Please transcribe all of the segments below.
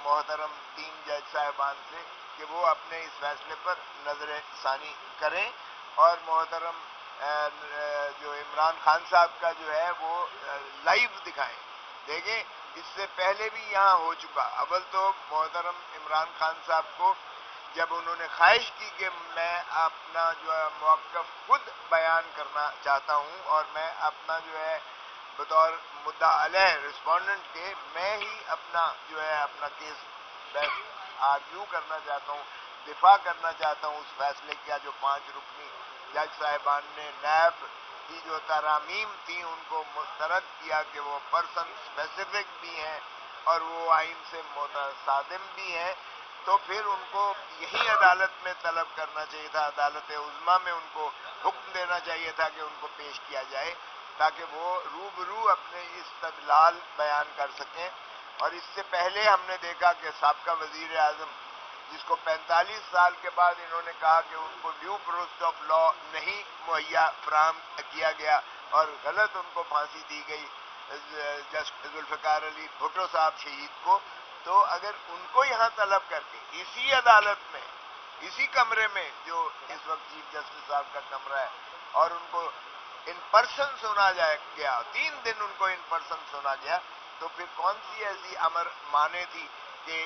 محترم 3 جج صاحبان سے کہ وہ اپنے اس فیصلے پر نظر ثانی کریں اور محترم جو عمران خان صاحب کا جو ہے وہ لائیو دکھائیں. دیکھیں اس سے پہلے بھی یہاں ہو چکا. اول تو محترم عمران خان صاحب کو جب انہوں نے خواہش کی کہ میں اپنا جو ہے موقف خود بیان کرنا چاہتا ہوں اور میں اپنا جو ہے بطور مدعا علیہ رسپونڈنٹ کے میں ہی اپنا جو ہے اپنا کیس آرگیو کرنا چاہتا ہوں, دفاع کرنا چاہتا ہوں اس فیصلے کا جو 5 رکنی جج صاحبان نے نیب کی جو ترامیم تھیں ان کو مسترد کیا کہ وہ پرسن اسپیسیفک بھی ہیں اور وہ آئین سے متصادم بھی ہیں, تو پھر ان کو یہی عدالت میں طلب کرنا چاہیے تھا, عدالت عظمیٰ میں ان کو حکم دینا چاہیے تھا کہ ان کو پیش کیا جائے تاکہ وہ روبرو اپنے استدلال بیان کر سکیں. اور اس سے پہلے ہم نے دیکھا کہ سابقہ وزیر اعظم جس کو 45 سال کے بعد انہوں نے کہا کہ ان کو ڈیو پروسیس آف لا نہیں مہیا فراہم کیا گیا اور غلط ان کو پھانسی دی گئی جسٹس ذوالفقار علی بھٹو صاحب شہید کو, تو اگر ان کو یہاں طلب کر کے اسی عدالت میں اسی کمرے میں جو اس وقت چیف جسٹس صاحب کا کمرہ ہے اور ان کو ان پرسن سنا گیا, 3 دن ان کو ان پرسن سنا گیا, تو پھر کون سی ایسی امر مانے تھی کہ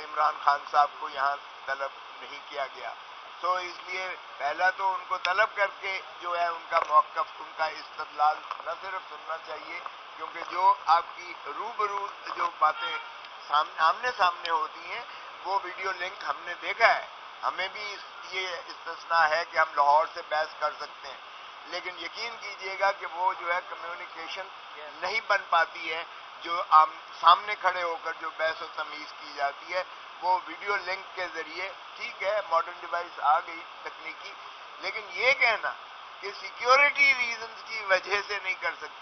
عمران خان صاحب کو یہاں طلب نہیں کیا گیا. تو اس لیے پہلا تو ان کو طلب کر کے جو ہے ان کا موقف, ان کا استدلال نہ صرف سننا چاہیے کیونکہ جو آپ کی روبرو جو باتیں آمنے سامنے ہوتی ہیں وہ ویڈیو لنک ہم نے دیکھا ہے. ہمیں بھی یہ استثناء ہے کہ ہم لاہور سے بحث کر سکتے ہیں, لیکن یقین کیجئے گا کہ وہ جو ہے کمیونیکیشن نہیں بن پاتی ہے جو سامنے کھڑے ہو کر جو بحث و تمیز کی جاتی ہے وہ ویڈیو لنک کے ذریعے. ٹھیک ہے ماڈرن ڈیوائس آ گئی تکنیکی, لیکن یہ کہنا کہ سیکیورٹی ریزنز کی وجہ سے نہیں کر سکتے